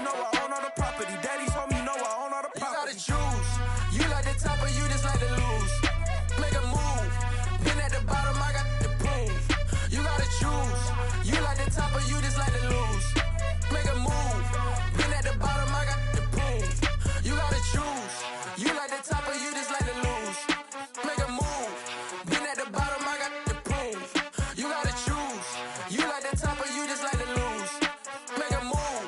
know I own all the property. Daddy told me no, I own all the property. You gotta choose. You like the top or you just like to lose. Make a move. Been at the bottom, I got the proof. You gotta choose. You like the top or you just like to lose. Make a move. Been at the bottom, I got the proof. You gotta choose. You like the top or you just like to lose. Make a move. Been at the bottom, I got the proof. You gotta choose. You like the top or you just like to lose. Make a move.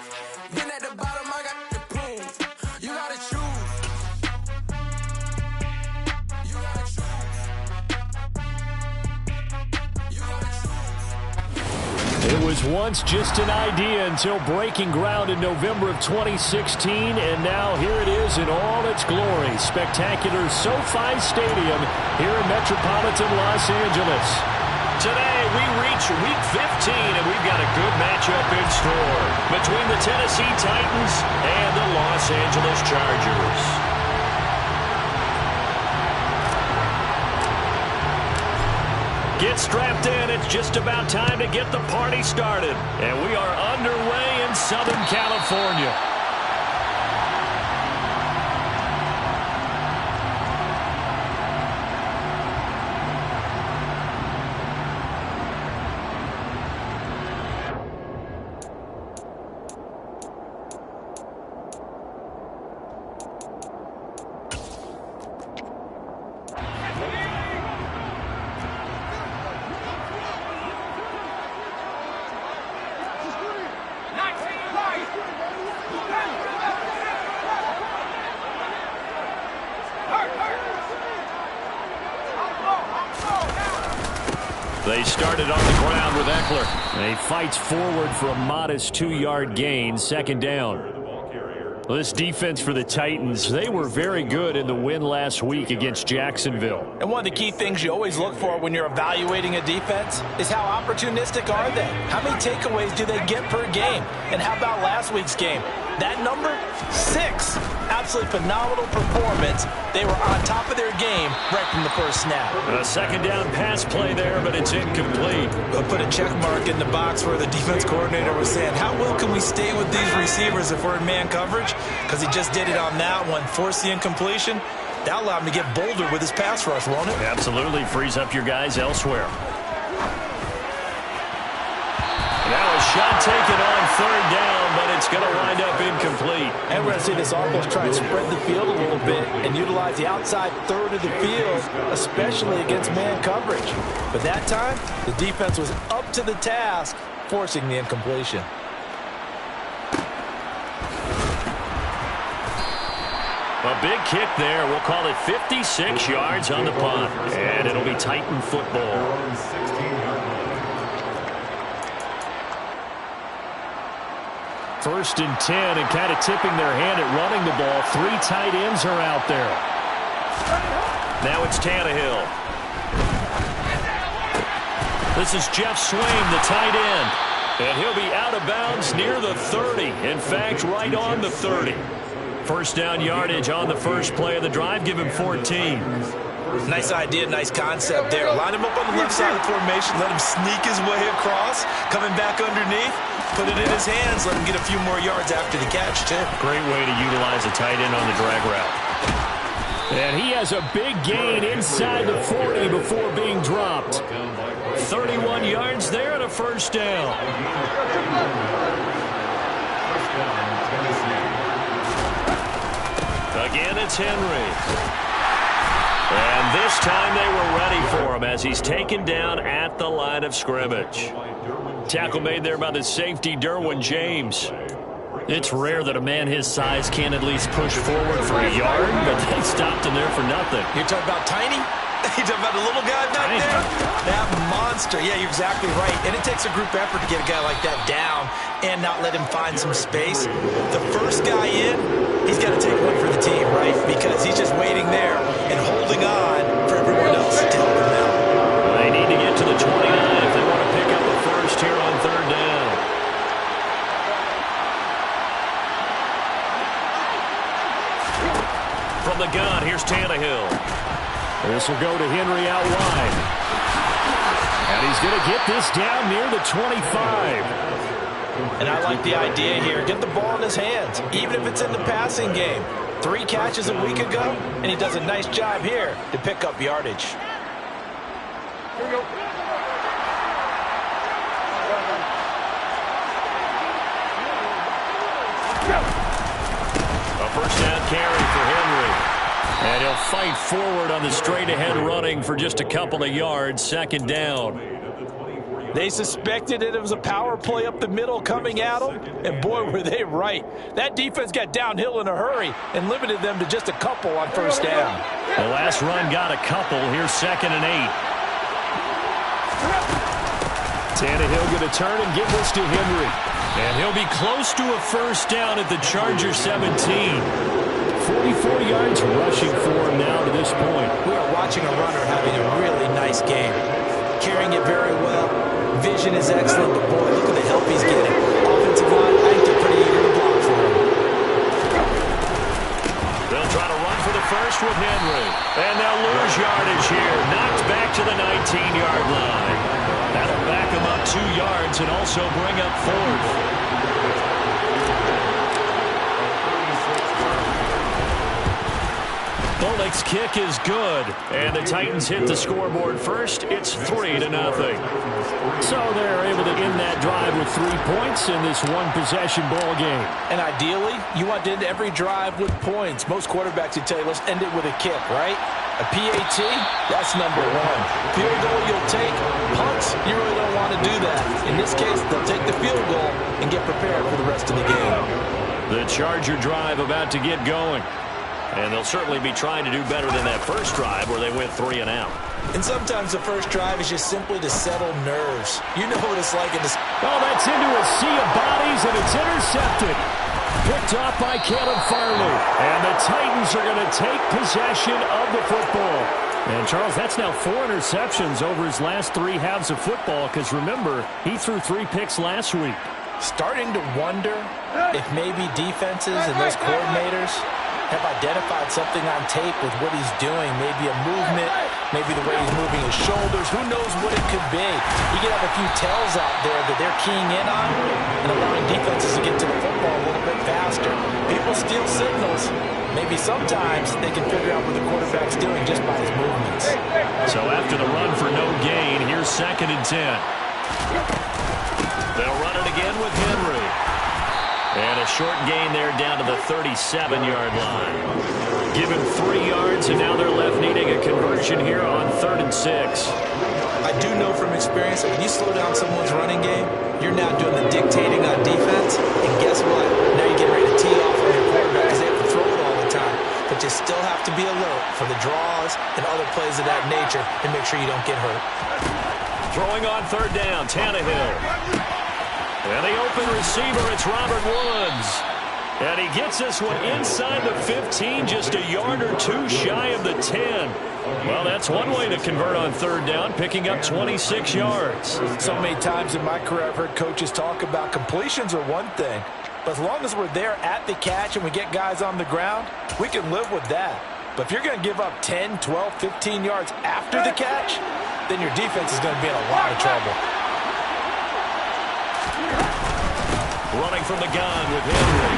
Been at the bottom, I got the proof. You gotta choose. You gotta choose. You gotta choose. It was once just an idea until breaking ground in November of 2016, and now here it is in all its glory. Spectacular SoFi Stadium here in metropolitan Los Angeles. Today we reach Week 15, and we've got a good matchup in store between the Tennessee Titans and the Los Angeles Chargers. Get strapped in. It's just about time to get the party started. And we are underway in Southern California. They started on the ground with Eckler. He fights forward for a modest 2-yard gain, second down. Well, this defense for the Titans, they were very good in the win last week against Jacksonville. And one of the key things you always look for when you're evaluating a defense is how opportunistic are they? How many takeaways do they get per game? And how about last week's game? That number, 6. Absolutely phenomenal performance. They were on top of their game right from the first snap. A second down pass play there, but it's incomplete. We'll put a check mark in the box where the defense coordinator was saying, how well can we stay with these receivers if we're in man coverage? Because he just did it on that one, forced the incompletion. That allowed him to get bolder with his pass rush, won't it? Absolutely, frees up your guys elsewhere. Now a shot taken on third down, but it's going to wind up incomplete. And we're going to see this offense try and spread the field a little bit and utilize the outside third of the field, especially against man coverage. But that time, the defense was up to the task, forcing the incompletion. A big kick there. We'll call it 56 yards on the punt. And it'll be Titan football. First and 10, and kind of tipping their hand at running the ball. 3 tight ends are out there. Now it's Tannehill. This is Jeff Swaim, the tight end. And he'll be out of bounds near the 30. In fact, right on the 30. First down yardage on the first play of the drive. Give him 14. Nice idea, nice concept there. Line him up on the left side of the formation. Let him sneak his way across. Coming back underneath. Put it in his hands. Let him get a few more yards after the catch, too. Great way to utilize a tight end on the drag route. And he has a big gain inside the 40 before being dropped. 31 yards there and a first down. Again, it's Henry. And this time they were ready for him as he's taken down at the line of scrimmage. Tackle made there by the safety, Derwin James. It's rare that a man his size can at least push forward for a yard, but they stopped him there for nothing. You're talking about tiny? You're talking about the little guy back there? That monster. Yeah, you're exactly right. And it takes a group effort to get a guy like that down and not let him find some space. The first guy in, he's got to take one for the team, right? Because he's just waiting there and holding on for everyone else to help him out. They need to get to the 29 if they want to pick up a first here on third down. From the gun, here's Tannehill. This will go to Henry out wide. And he's going to get this down near the 25. And I like the idea here. Get the ball in his hands, even if it's in the passing game. 3 catches a week ago, and he does a nice job here to pick up yardage. Here we go. A first down carry for Henry. And he'll fight forward on the straight-ahead running for just a couple of yards. 2nd down. They suspected it was a power play up the middle coming at them, and boy, were they right. That defense got downhill in a hurry and limited them to just a couple on first down. The last run got a couple. Here's 2nd and 8. Tannehill going to turn and give this to Henry. And he'll be close to a first down at the Charger 17. 44 yards rushing for him now to this point. We are watching a runner having a really nice game. Carrying it very well. Vision is excellent, but boy, look at the help he's getting. Offensive line, I think they're pretty eager to block for him. They'll try to run for the first with Henry. And they'll lose yardage here. Knocked back to the 19-yard line. That'll back him up 2 yards and also bring up 4th. Bolek's kick is good, and the Titans hit the scoreboard first. It's 3-0. So they're able to end that drive with 3 points in this one-possession ball game. And ideally, you want to end every drive with points. Most quarterbacks would tell you, let's end it with a kick, right? A PAT, that's number 1. Field goal you'll take. Punts, you really don't want to do that. In this case, they'll take the field goal and get prepared for the rest of the game. The Charger drive about to get going. And they'll certainly be trying to do better than that first drive where they went 3 and out. And sometimes the first drive is just simply to settle nerves. You know what it's like in this. Oh, that's into a sea of bodies, and it's intercepted. Picked off by Caleb Farley. And the Titans are going to take possession of the football. And, Charles, that's now 4 interceptions over his last 3 halves of football, because, remember, he threw 3 picks last week. Starting to wonder if maybe defenses and those coordinators have identified something on tape with what he's doing. Maybe a movement, maybe the way he's moving his shoulders. Who knows what it could be? You could have a few tells out there that they're keying in on and allowing defenses to get to the football a little bit faster. People steal signals. Maybe sometimes they can figure out what the quarterback's doing just by his movements. So after the run for no gain, here's 2nd and 10. They'll run it again with Henry. And a short gain there down to the 37-yard line. Give him 3 yards, and now they're left needing a conversion here on 3rd and 6. I do know from experience that when you slow down someone's running game, you're now doing the dictating on defense. And guess what? Now you're getting ready to tee off on your quarterback because they have to throw it all the time. But you still have to be alert for the draws and other plays of that nature and make sure you don't get hurt. Throwing on 3rd down, Tannehill. And the open receiver, it's Robert Woods. And he gets this one inside the 15, just a yard or 2 shy of the 10. Well, that's one way to convert on 3rd down, picking up 26 yards. So many times in my career I've heard coaches talk about completions are one thing. But as long as we're there at the catch and we get guys on the ground, we can live with that. But if you're going to give up 10, 12, 15 yards after the catch, then your defense is going to be in a lot of trouble. Running from the gun with Henry.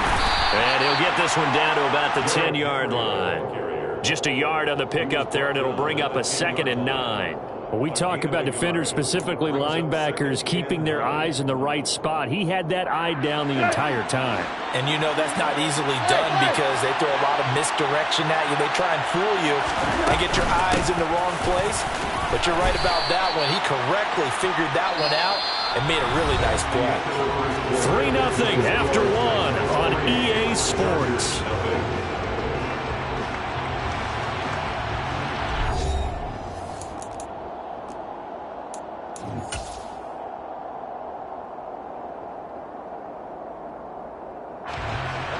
And he'll get this one down to about the 10-yard line. Just a yard on the pickup there, and it'll bring up a 2nd and 9. When we talk about defenders, specifically linebackers, keeping their eyes in the right spot, he had that eye down the entire time. And you know that's not easily done because they throw a lot of misdirection at you. They try and fool you and get your eyes in the wrong place. But you're right about that one. He correctly figured that one out and made a really nice play. 3-0 after 1 on EA Sports.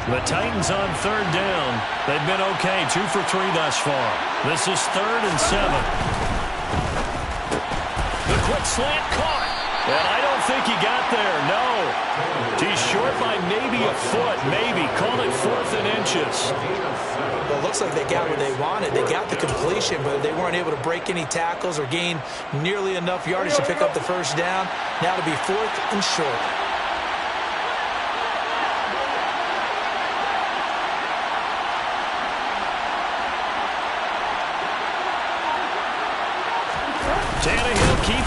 The Titans on 3rd down. They've been okay, 2 for 3 thus far. This is 3rd and 7. The quick slant caught. And I don't think he got there, no. He's short by maybe a foot, maybe. Call it 4th and inches. Well, it looks like they got what they wanted. They got the completion, but they weren't able to break any tackles or gain nearly enough yardage to pick up the first down. Now to be 4th and short.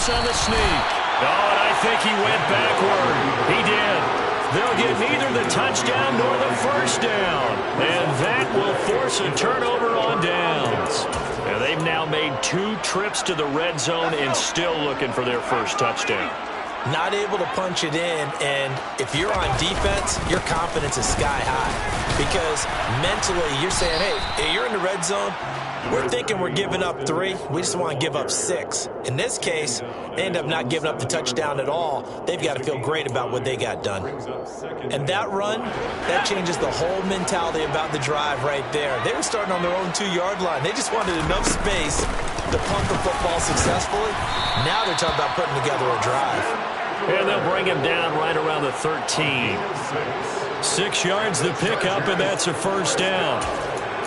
this on the sneak. Oh, and I think he went backward. He did. They'll get neither the touchdown nor the first down. And that will force a turnover on downs. And they've now made 2 trips to the red zone and still looking for their first touchdown. Not able to punch it in, and if you're on defense, your confidence is sky high. Because mentally, you're saying, hey, you're in the red zone. We're thinking we're giving up 3. We just want to give up 6. In this case, they end up not giving up the touchdown at all. They've got to feel great about what they got done. And that run, that changes the whole mentality about the drive right there. They were starting on their own 2-yard line. They just wanted enough space to punt the football successfully. Now they're talking about putting together a drive. And they'll bring him down right around the 13. 6 yards the pickup, and that's a first down.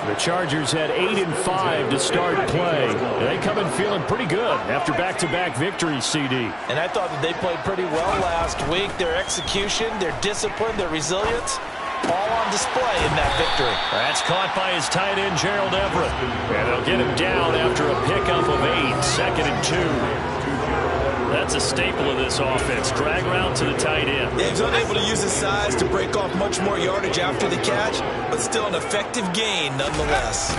The Chargers had 8 and 5 to start play. They come in feeling pretty good after back-to-back victories, CD. And I thought that they played pretty well last week. Their execution, their discipline, their resilience, all on display in that victory. That's caught by his tight end, Gerald Everett. And they'll get him down after a pickup of 8, 2nd and 2. That's a staple of this offense. Drag route to the tight end. Dave's unable to use his size to break off much more yardage after the catch, but still an effective gain nonetheless.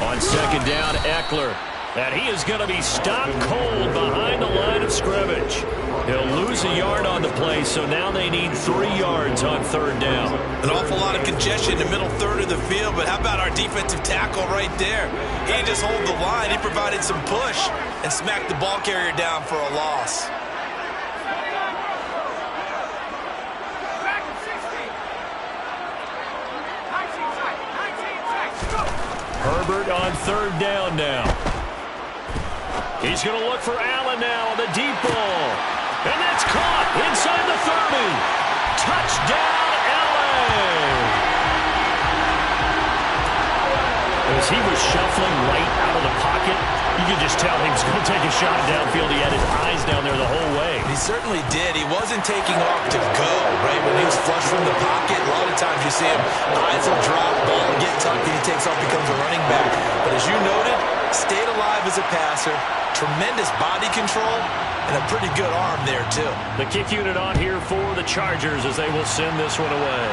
On 2nd down, Eckler. And he is going to be stopped cold behind the line of scrimmage. He'll lose a yard on the play, so now they need 3 yards on 3rd down. An awful lot of congestion in the middle third of the field, but how about our defensive tackle right there? He didn't just hold the line, he provided some push and smacked the ball carrier down for a loss. Herbert on 3rd down now. He's going to look for Allen now on the deep ball. And that's caught inside the 30. Touchdown, Allen! As he was shuffling right out of the pocket, you could just tell he was going to take a shot downfield. He had his eyes down there the whole way. He certainly did. He wasn't taking off to go, right? When he was flush from the pocket, a lot of times you see him, eyes will drop, ball will get tucked, and he takes off, becomes a running back. But as you noted, stayed alive as a passer, tremendous body control, and a pretty good arm there, too. The kick unit on here for the Chargers as they will send this one away.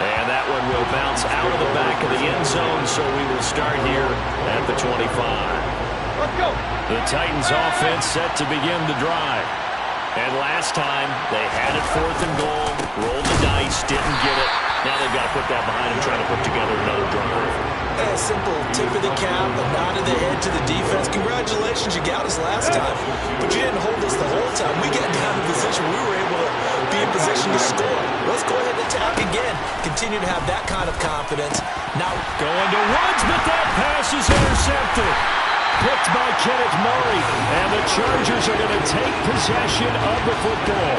And that one will bounce out of the back of the end zone, so we will start here at the 25. Let's go. The Titans offense set to begin the drive. And last time, they had it 4th and goal, rolled the dice, didn't get it. Now they've got to put that behind them, trying to put together another drive. A simple tip of the cap, a nod of the head to the defense. Congratulations, you got us last time, but you didn't hold us the whole time. We got down in position. We were able to be in position to score. Let's go ahead and attack again. Continue to have that kind of confidence. Now going to Woods, but that pass is intercepted. Picked by Kenneth Murray, and the Chargers are going to take possession of the football.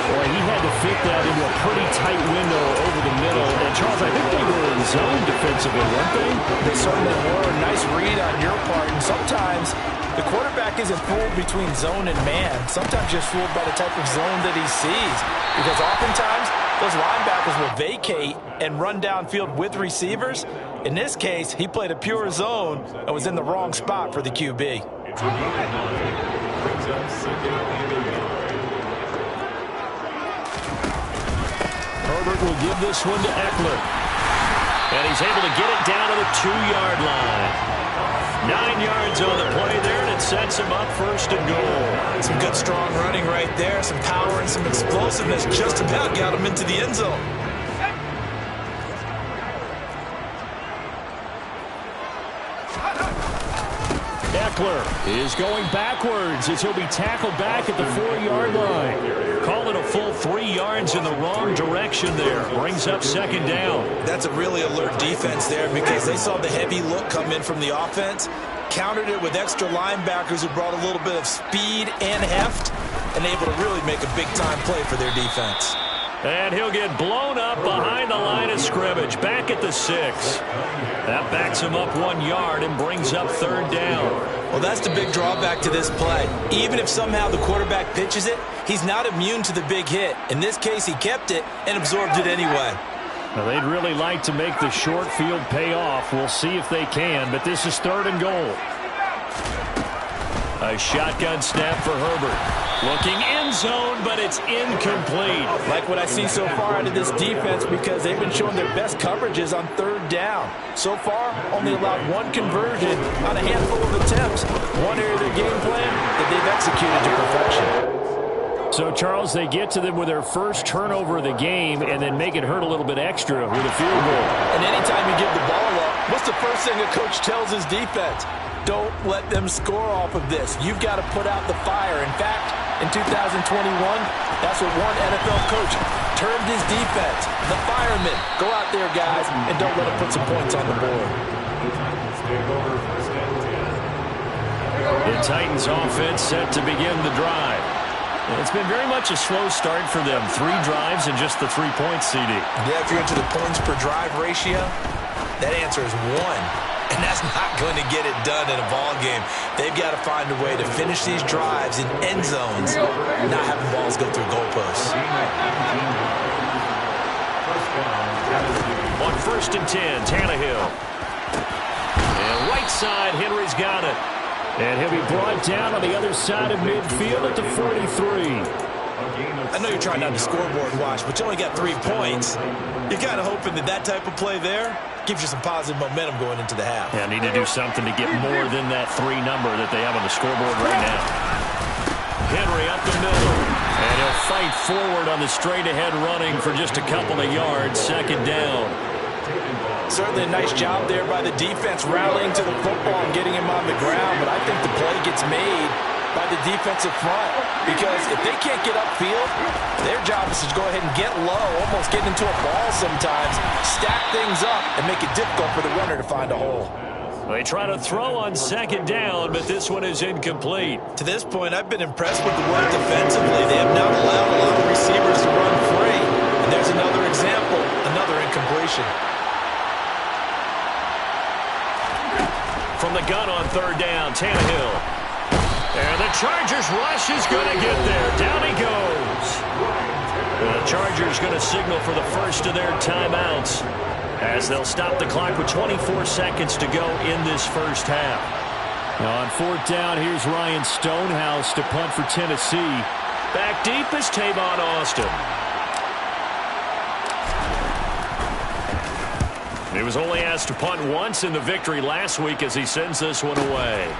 Boy, he had to fit that into a pretty tight window over the middle. And, Charles, I think they were in zone defensively, weren't they? They certainly were. Nice read on your part. And sometimes the quarterback isn't fooled between zone and man. Sometimes just fooled by the type of zone that he sees. Because oftentimes those linebackers will vacate and run downfield with receivers. In this case, he played a pure zone and was in the wrong spot for the QB. Herbert will give this one to Eckler. And he's able to get it down to the 2-yard line. 9 yards on the play there, and it sets him up 1st and goal. Some good, strong running right there. Some power and some explosiveness just about got him into the end zone. Eckler is going backwards as he'll be tackled back at the 4-yard line. Call it a full 3 yards in the wrong direction there. Brings up 2nd down. That's a really alert defense there because they saw the heavy look come in from the offense, countered it with extra linebackers who brought a little bit of speed and heft, and able to really make a big-time play for their defense. And he'll get blown up behind the line of scrimmage, back at the 6. That backs him up 1 yard and brings up 3rd down. Well, that's the big drawback to this play. Even if somehow the quarterback pitches it, he's not immune to the big hit. In this case, he kept it and absorbed it anyway. Now, they'd really like to make the short field pay off. We'll see if they can, but this is 3rd and goal. A shotgun snap for Herbert. Looking end zone, but it's incomplete. Like what I see so far out of this defense because they've been showing their best coverages on third down. So far, only allowed one conversion on a handful of attempts. One area of their game plan that they've executed to perfection. So, Charles, they get to them with their first turnover of the game and then make it hurt a little bit extra with a field goal. And anytime you give the ball up, what's the first thing a coach tells his defense? Don't let them score off of this. You've got to put out the fire. In fact, in 2021, that's what one NFL coach termed his defense. The firemen. Go out there, guys, and don't let them put some points on the board. The Titans offense set to begin the drive. It's been very much a slow start for them. 3 drives and just the 3 points, CD. Yeah, if you're into the points per drive ratio, that answer is 1. And that's not going to get it done in a ball game. They've got to find a way to finish these drives in end zones, not having balls go through goalposts. On 1st and 10, Tannehill. And right side, Henry's got it. And he'll be brought down on the other side of midfield at the 43. I know you're trying not to scoreboard watch, but you only got 3 points. You're kind of hoping that that type of play there gives you some positive momentum going into the half. Yeah, need to do something to get more than that 3 number that they have on the scoreboard right now. Henry up the middle. And he'll fight forward on the straight-ahead running for just a couple of yards. 2nd down. Certainly a nice job there by the defense rallying to the football and getting him on the ground, but I think the play gets made by the defensive front because if they can't get upfield, their job is to go ahead and get low, almost get into a ball sometimes, stack things up, and make it difficult for the runner to find a hole. They try to throw on 2nd down, but this one is incomplete. To this point, I've been impressed with the work defensively. They have not allowed a lot of receivers to run free. And there's another example, another incompletion. From the gun on 3rd down, Tannehill. And the Chargers rush is going to get there. Down he goes. The Chargers going to signal for the first of their timeouts as they'll stop the clock with 24 seconds to go in this first half. Now on 4th down, here's Ryan Stonehouse to punt for Tennessee. Back deep is Tavon Austin. He was only asked to punt once in the victory last week as he sends this one away.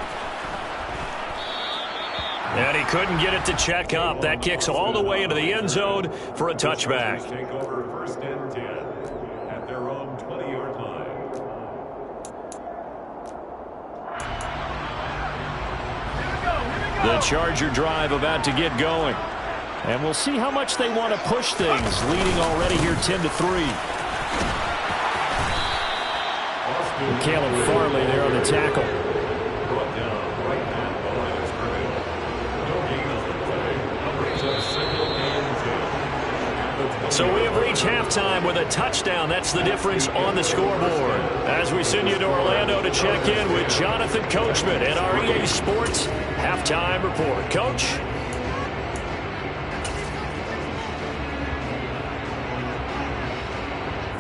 And he couldn't get it to check up. That kicks all the way into the end zone for a touchback. Take over 1st and 10 at their own 20-yard line. The Charger drive about to get going. And we'll see how much they want to push things, leading already here 10-3. Caleb Farley there on the tackle. So we have reached halftime with a touchdown. That's the difference on the scoreboard. As we send you to Orlando to check in with Jonathan Coachman and our EA Sports Halftime Report. Coach?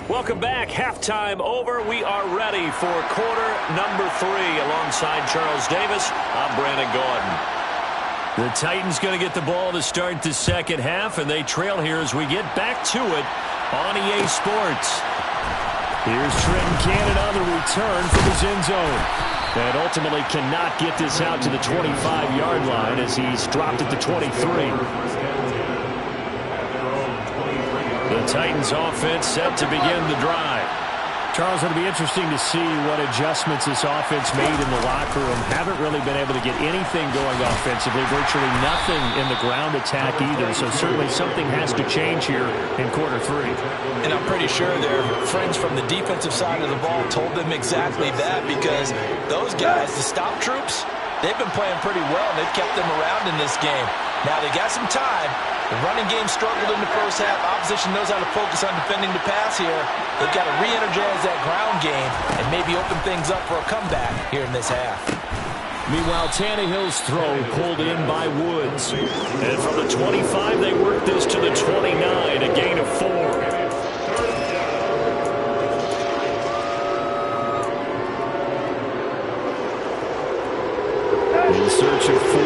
Welcome back. Halftime over. We are ready for quarter number 3 alongside Charles Davis. I'm Brandon Gaudin. The Titans going to get the ball to start the second half, and they trail here as we get back to it on EA Sports. Here's Trenton Cannon on the return from his end zone. And ultimately cannot get this out to the 25-yard line as he's dropped at the 23. The Titans offense set to begin the drive. Charles, it'll be interesting to see what adjustments this offense made in the locker room. Haven't really been able to get anything going offensively, virtually nothing in the ground attack either. So certainly something has to change here in quarter 3. And I'm pretty sure their friends from the defensive side of the ball told them exactly that because those guys, the stop troops, they've been playing pretty well and they've kept them around in this game. Now they got some time. The running game struggled in the first half. Opposition knows how to focus on defending the pass here. They've got to re-energize that ground game and maybe open things up for a comeback here in this half. Meanwhile, Tannehill's throw pulled in by Woods. And from the 25, they work this to the 29, a gain of 4. In search of 4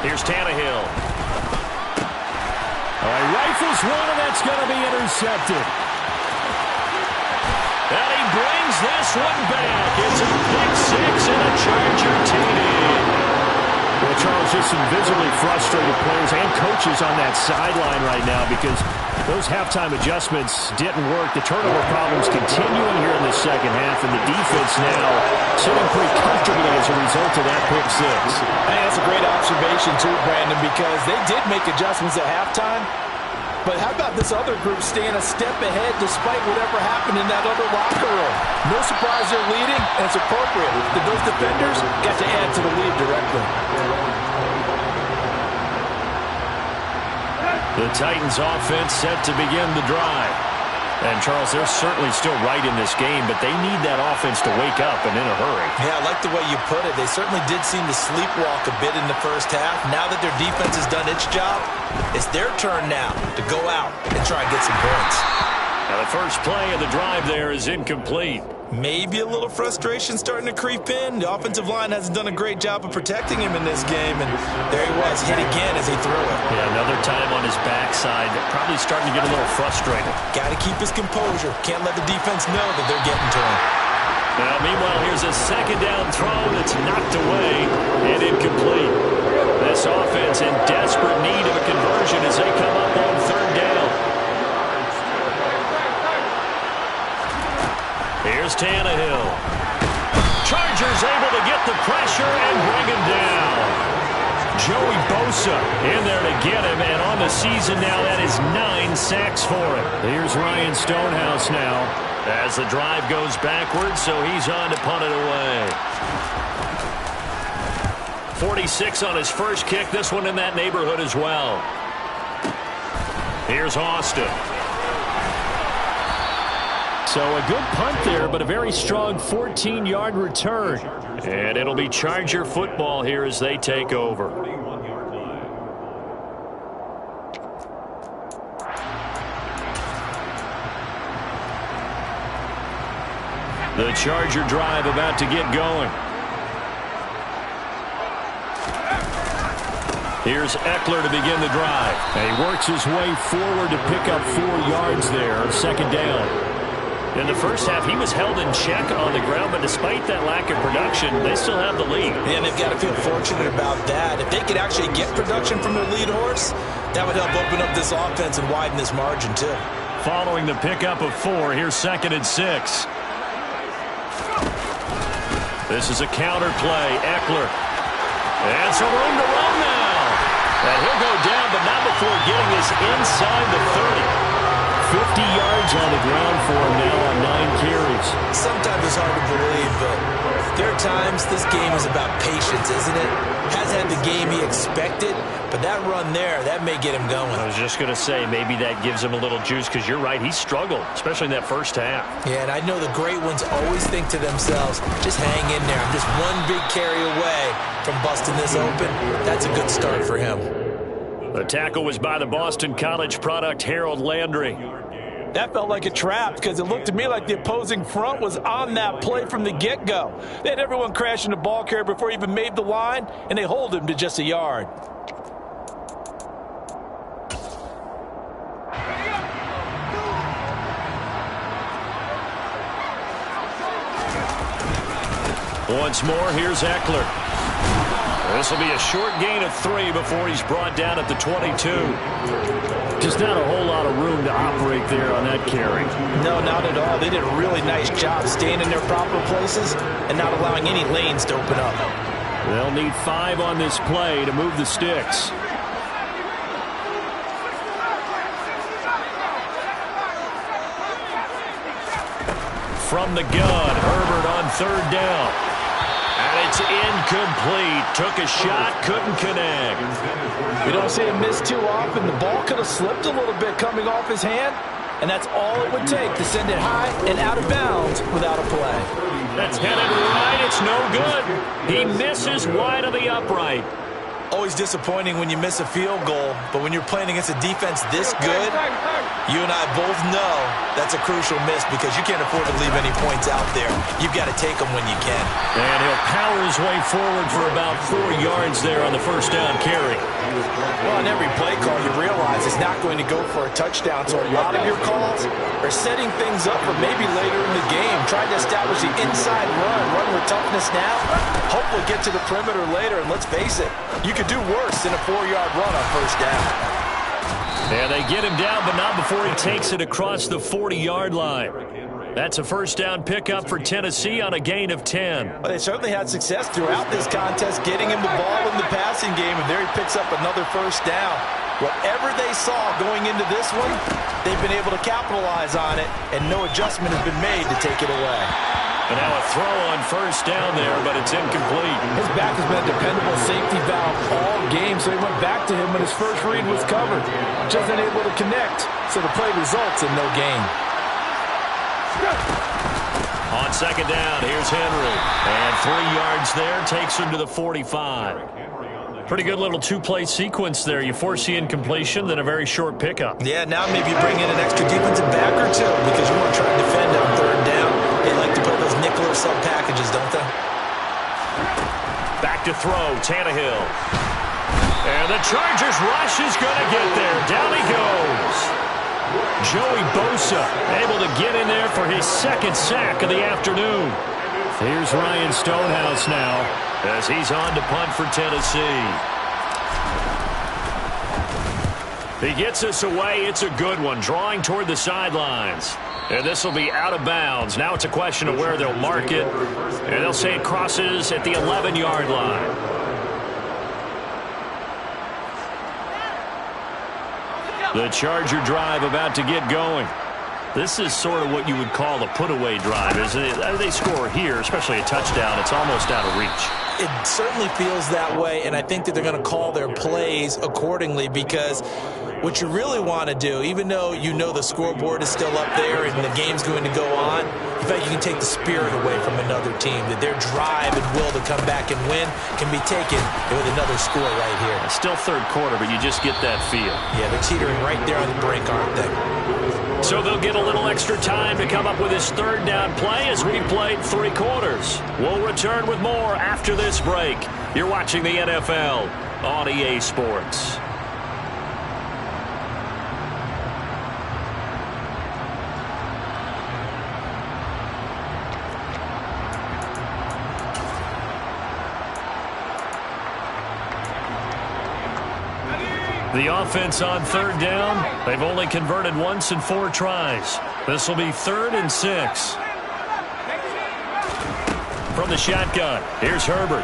Here's Tannehill. All right, rifles one, and that's going to be intercepted. And he brings this one back. It's a pick six and a Charger TD. Well, Charles, just some visibly frustrated players and coaches on that sideline right now because those halftime adjustments didn't work. The turnover problems continuing here in the second half, and the defense now sitting pretty comfortably as a result of that pick six. Hey, that's a great observation, too, Brandon, because they did make adjustments at halftime. But how about this other group staying a step ahead despite whatever happened in that other locker room? No surprise they're leading, and it's appropriate that those defenders got to add to the lead directly. The Titans offense set to begin the drive. And, Charles, they're certainly still right in this game, but they need that offense to wake up and in a hurry. Yeah, I like the way you put it. They certainly did seem to sleepwalk a bit in the first half. Now that their defense has done its job, it's their turn now to go out and try and get some points. Now, the first play of the drive there is incomplete. Maybe a little frustration starting to creep in. The offensive line hasn't done a great job of protecting him in this game, and there he was, hit again as he threw it. Yeah, another time on his backside, probably starting to get a little frustrated. Got to keep his composure. Can't let the defense know that they're getting to him. Now, meanwhile, here's a second down throw that's knocked away and incomplete. This offense in desperate need of a conversion as they come up on third down. Here's Tannehill. Chargers able to get the pressure and bring him down. Joey Bosa in there to get him, and on the season now, that is 9 sacks for him. Here's Ryan Stonehouse now as the drive goes backwards, so he's on to punt it away. 46 on his first kick, this one in that neighborhood as well. Here's Austin. So a good punt there, but a very strong 14-yard return. And it'll be Charger football here as they take over. The Charger drive about to get going. Here's Eckler to begin the drive. And he works his way forward to pick up 4 yards there, second down. In the first half, he was held in check on the ground, but despite that lack of production, they still have the lead. And they've got to feel fortunate about that. If they could actually get production from their lead horse, that would help open up this offense and widen this margin, too. Following the pickup of 4, here's 2nd and 6. This is a counter play. Eckler. And some room to run now. And he'll go down, but not before getting this inside the 30. 50 yards on the ground for him now on 9 carries. Sometimes it's hard to believe, but there are times this game is about patience, isn't it? Hasn't had the game he expected, but that run there, that may get him going. I was just going to say, maybe that gives him a little juice, because you're right, he struggled, especially in that first half. Yeah, and I know the great ones always think to themselves, just hang in there. I'm just one big carry away from busting this open. That's a good start for him. The tackle was by the Boston College product, Harold Landry. That felt like a trap because it looked to me like the opposing front was on that play from the get-go. They had everyone crashing the ball carrier before he even made the line, and they hold him to just a yard. Once more, here's Eckler. This will be a short gain of 3 before he's brought down at the 22. Just not a whole lot of room to operate there on that carry. No, not at all. They did a really nice job staying in their proper places and not allowing any lanes to open up. They'll need 5 on this play to move the sticks. From the gun, Herbert on 3rd down. And it's incomplete. Took a shot, couldn't connect. We don't see him miss too often. The ball could have slipped a little bit coming off his hand, and that's all it would take to send it high and out of bounds without a play. That's headed right. It's no good. He misses wide of the upright. Always disappointing when you miss a field goal, but when you're playing against a defense this good, you and I both know that's a crucial miss because you can't afford to leave any points out there. You've got to take them when you can. And he'll power his way forward for about 4 yards there on the first down carry. Well, on every play call, you realize it's not going to go for a touchdown, so a lot of your calls are setting things up for maybe later in the game, trying to establish the inside run with toughness now, hopefully get to the perimeter later, and let's face it, you could do worse than a 4-yard run on first down. And they get him down, but not before he takes it across the 40-yard line. That's a first down pickup for Tennessee on a gain of 10. Well, they certainly had success throughout this contest getting him the ball in the passing game, and there he picks up another first down. Whatever they saw going into this one, they've been able to capitalize on it, and no adjustment has been made to take it away. And now a throw on first down there, but it's incomplete. His back has been a dependable safety valve all game, so he went back to him when his first read was covered. Just unable to connect, so the play results in no gain. On second down, here's Henry. And 3 yards there, takes him to the 45. Pretty good little two-play sequence there. You force the incompletion, then a very short pickup. Yeah, now maybe you bring in an extra defensive back or two because you want to try to defend on third down. They like to put those nickel or sub packages, don't they? Back to throw, Tannehill. And the Chargers rush is going to get there. Down he goes. Joey Bosa able to get in there for his second sack of the afternoon. Here's Ryan Stonehouse now as he's on to punt for Tennessee. He gets us away. It's a good one, drawing toward the sidelines. And this will be out of bounds. Now it's a question of where they'll mark it. And they'll say it crosses at the 11-yard line. The Charger drive about to get going. This is sort of what you would call a put-away drive, isn't it? They score here, especially a touchdown. It's almost out of reach. It certainly feels that way, and I think that they're going to call their plays accordingly because what you really want to do, even though you know the scoreboard is still up there and the game's going to go on, in fact, you can take the spirit away from another team, that their drive and will to come back and win can be taken with another score right here. It's still third quarter, but you just get that feel. Yeah, they're teetering right there on the brink, aren't they? So they'll get a little extra time to come up with his third down play as we played 3 quarters. We'll return with more after this break. You're watching the NFL on EA Sports. The offense on third down, they've only converted once in 4 tries. This will be 3rd and 6. From the shotgun, here's Herbert.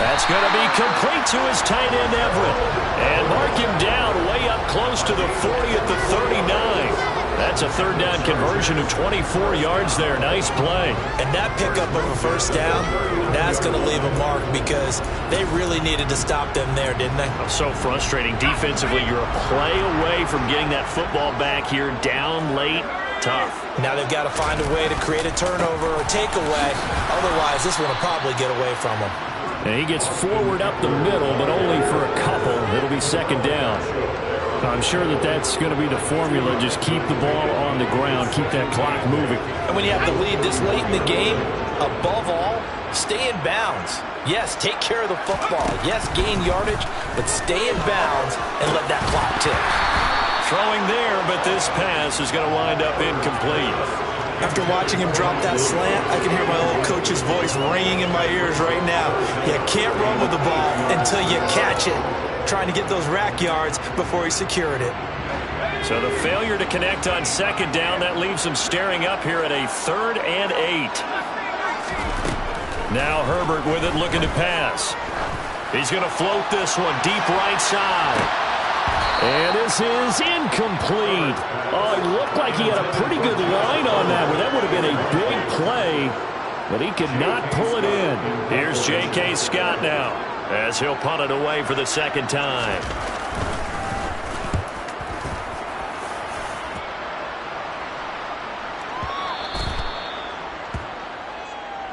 That's going to be complete to his tight end, Everett. And mark him down way up close to the 40 at the 39. That's a third down conversion of 24 yards there. Nice play. And that pickup of a first down, that's going to leave a mark because they really needed to stop them there, didn't they? So frustrating. Defensively, you're a play away from getting that football back here down late. Tough. Now they've got to find a way to create a turnover or takeaway. Otherwise, this one will probably get away from them. And he gets forward up the middle, but only for a couple. It'll be second down. I'm sure that that's going to be the formula. Just keep the ball on the ground. Keep that clock moving. And when you have the lead this late in the game, above all, stay in bounds. Yes, take care of the football. Yes, gain yardage, but stay in bounds and let that clock tick. Throwing there, but this pass is going to wind up incomplete. After watching him drop that slant, I can hear my old coach's voice ringing in my ears right now. You can't run with the ball until you catch it. Trying to get those rack yards before he secured it. So the failure to connect on second down, that leaves him staring up here at a 3rd and 8. Now Herbert with it, looking to pass. He's going to float this one deep right side. And this is incomplete. Oh, it looked like he had a pretty good line on that one. That would have been a big play, but he could not pull it in. Here's J.K. Scott now as he'll punt it away for the second time.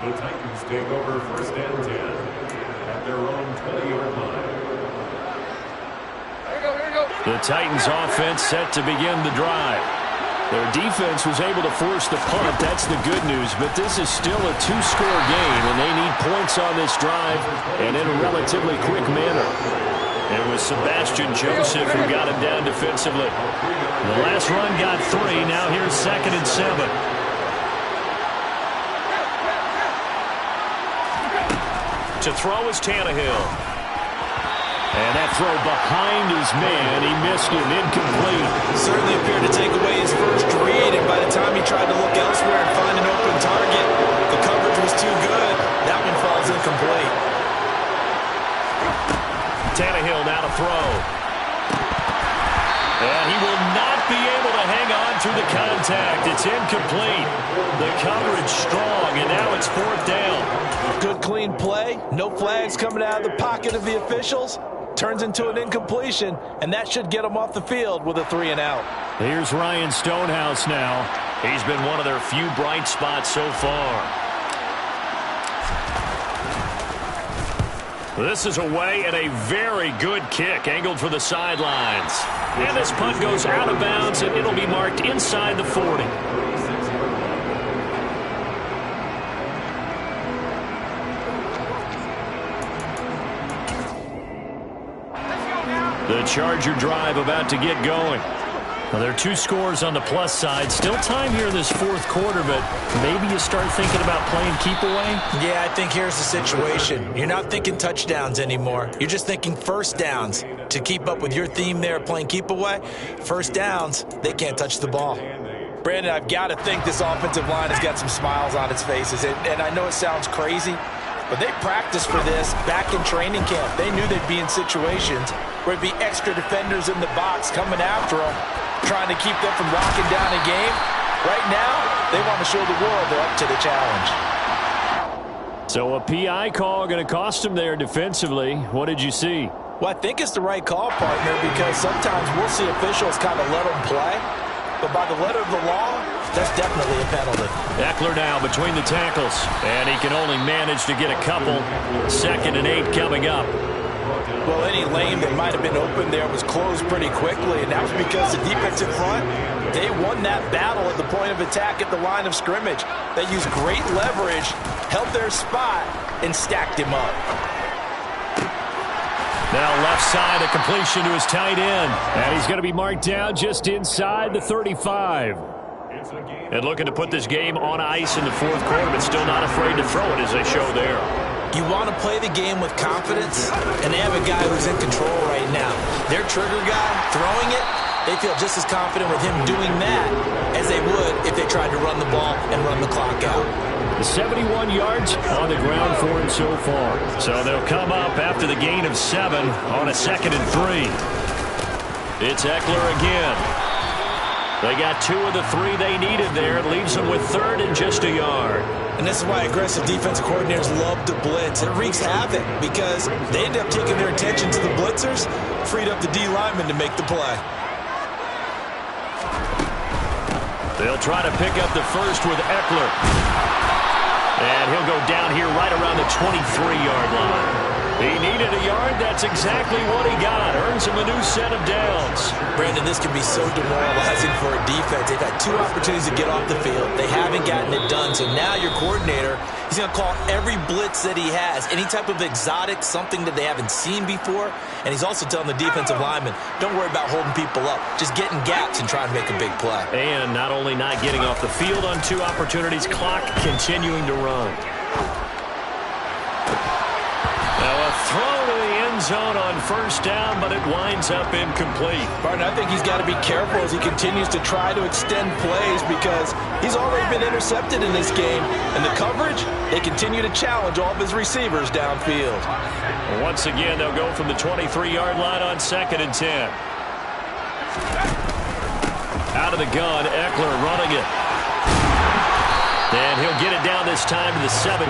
The Titans take over 1st and 10. The Titans offense set to begin the drive. Their defense was able to force the punt. That's the good news. But this is still a two-score game, and they need points on this drive and in a relatively quick manner. It was Sebastian Joseph who got him down defensively. The last run got 3. Now here's 2nd and 7. To throw is Tannehill. And that throw behind his man, he missed him, incomplete. Certainly appeared to take away his first read, and by the time he tried to look elsewhere and find an open target, the coverage was too good. That one falls incomplete. Tannehill now to throw. And he will not be able to hang on through the contact. It's incomplete. The coverage strong, and now it's 4th down. Good clean play. No flags coming out of the pocket of the officials. Turns into an incompletion, and that should get him off the field with a 3 and out. Here's Ryan Stonehouse now. He's been one of their few bright spots so far. This is away and a very good kick angled for the sidelines. And this punt goes out of bounds, and it'll be marked inside the 40. The Charger drive about to get going. Well, there are 2 scores on the plus side. Still time here in this 4th quarter, but maybe you start thinking about playing keep away? Yeah, I think here's the situation. You're not thinking touchdowns anymore. You're just thinking first downs. To keep up with your theme there, playing keep away, first downs, they can't touch the ball. Brandon, I've got to think this offensive line has got some smiles on its faces. And I know it sounds crazy, but they practiced for this back in training camp. They knew they'd be in situations where it'd be extra defenders in the box coming after them, trying to keep them from locking down a game. Right now, they want to show the world they're up to the challenge. So a PI call going to cost them there defensively. What did you see? Well, I think it's the right call, partner, because sometimes we'll see officials kind of let them play. But by the letter of the law, that's definitely a penalty. Eckler now between the tackles, and he can only manage to get a couple. 2nd and 8 coming up. Well, any lane that might have been open there was closed pretty quickly, and that was because the defensive front, they won that battle at the point of attack at the line of scrimmage. They used great leverage, held their spot, and stacked him up. Now left side, a completion to his tight end. And he's going to be marked down just inside the 35. And looking to put this game on ice in the 4th quarter, but still not afraid to throw it as they show there. You want to play the game with confidence, and they have a guy who's in control right now. Their trigger guy, throwing it, they feel just as confident with him doing that as they would if they tried to run the ball and run the clock out. 71 yards on the ground for him so far. So they'll come up after the gain of 7 on a 2nd and 3. It's Eckler again. They got 2 of the 3 they needed there. It leaves them with 3rd and just a yard. And this is why aggressive defensive coordinators love to blitz. It wreaks havoc because they end up taking their attention to the blitzers, freed up the D lineman to make the play. They'll try to pick up the first with Eckler. And he'll go down here right around the 23-yard line. He needed a yard. That's exactly what he got. Earns him a new set of downs. Brandon, this can be so demoralizing for a defense. They've had 2 opportunities to get off the field. They haven't gotten it done. So now your coordinator, he's going to call every blitz that he has, any type of exotic, something that they haven't seen before. And he's also telling the defensive lineman, don't worry about holding people up. Just get in gaps and try and make a big play. And not only not getting off the field on 2 opportunities, clock continuing to run. Now a throw to the end zone on first down, but it winds up incomplete. Partner, I think he's got to be careful as he continues to try to extend plays because he's already been intercepted in this game. And the coverage, they continue to challenge all of his receivers downfield. Once again, they'll go from the 23-yard line on 2nd and 10. Out of the gun, Eckler running it. And he'll get it down this time to the 17.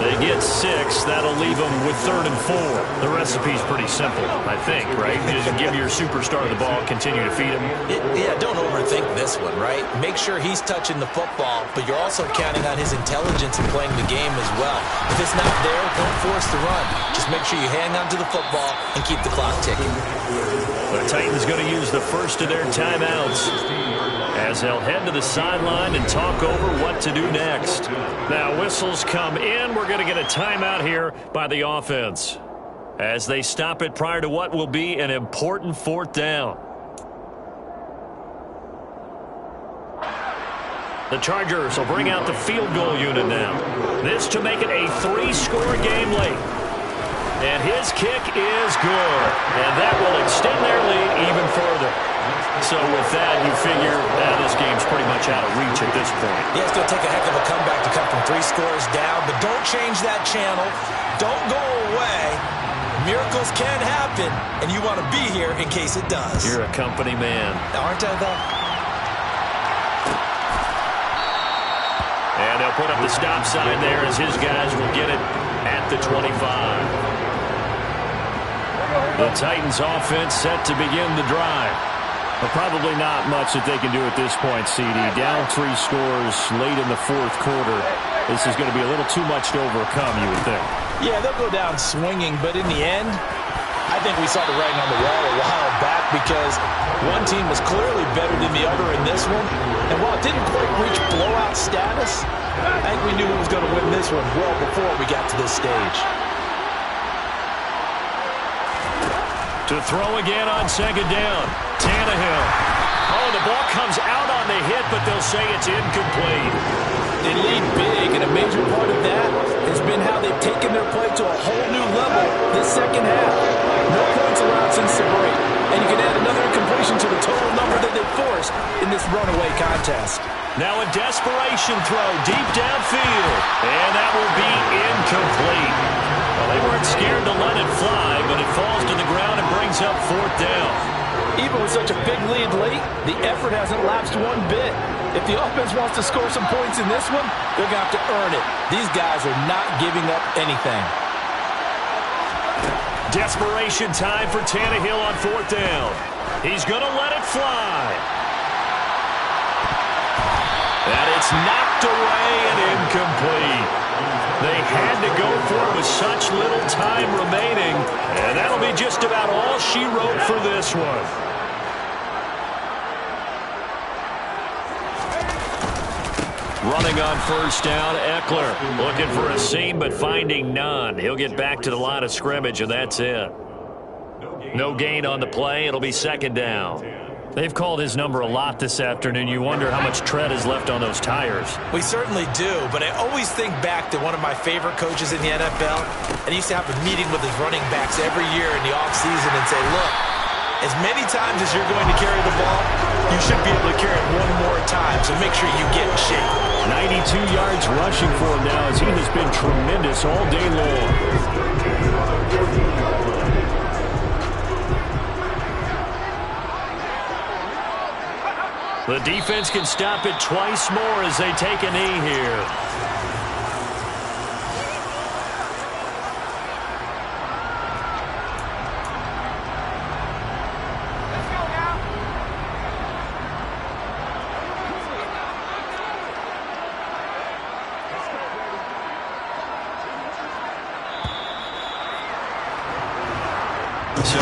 They get 6. That'll leave them with 3rd and 4. The recipe's pretty simple, I think, right? Just give your superstar the ball, continue to feed him. Yeah, don't overthink this one, right? Make sure he's touching the football, but you're also counting on his intelligence in playing the game as well. If it's not there, don't force the run. Just make sure you hang on to the football and keep the clock ticking. The Titans going to use the first of their timeouts as they'll head to the sideline and talk over what to do next. Now, whistles come in. We're going to get a timeout here by the offense as they stop it prior to what will be an important 4th down. The Chargers will bring out the field goal unit now. This to make it a 3-score game late. And his kick is good. And that will extend their lead even further. So with that, you figure this game's pretty much out of reach at this point. Yeah, it's going to take a heck of a comeback to come from 3 scores down. But don't change that channel. Don't go away. Miracles can happen. And you want to be here in case it does. You're a company man. Aren't I, though? And they'll put up the stop sign there as his guys will get it at the 25. The Titans offense set to begin the drive. But probably not much that they can do at this point, CD. Down 3 scores late in the 4th quarter. This is going to be a little too much to overcome, you would think. Yeah, they'll go down swinging, but in the end, I think we saw the writing on the wall a while back because one team was clearly better than the other in this one. And while it didn't quite reach blowout status, I think we knew who was going to win this one well before we got to this stage. To throw again on 2nd down. Tannehill. Oh, the ball comes out on the hit, but they'll say it's incomplete. They lead big, and a major part of that has been how they've taken their play to a whole new level this second half. No points allowed since the break, and you can add another incompletion to the total number that they forced in this runaway contest. Now a desperation throw deep downfield, and that will be incomplete. Well, they weren't scared to let it fly, but it falls to the ground and brings up 4th down. Even with such a big lead late, the effort hasn't lapsed one bit. If the offense wants to score some points in this one, they're going to have to earn it. These guys are not giving up anything. Desperation time for Tannehill on 4th down. He's going to let it fly. And it's knocked away and incomplete. They had to go for it with such little time remaining, and that'll be just about all she wrote for this one. Running on 1st down, Eckler looking for a seam but finding none. He'll get back to the line of scrimmage, and that's it. No gain on the play. It'll be 2nd down. They've called his number a lot this afternoon. You wonder how much tread is left on those tires. We certainly do, but I always think back to one of my favorite coaches in the NFL, and he used to have a meeting with his running backs every year in the offseason and say, look, as many times as you're going to carry the ball, you should be able to carry it one more time, so make sure you get in shape. 92 yards rushing for him now as he has been tremendous all day long. The defense can stop it twice more as they take a knee here. So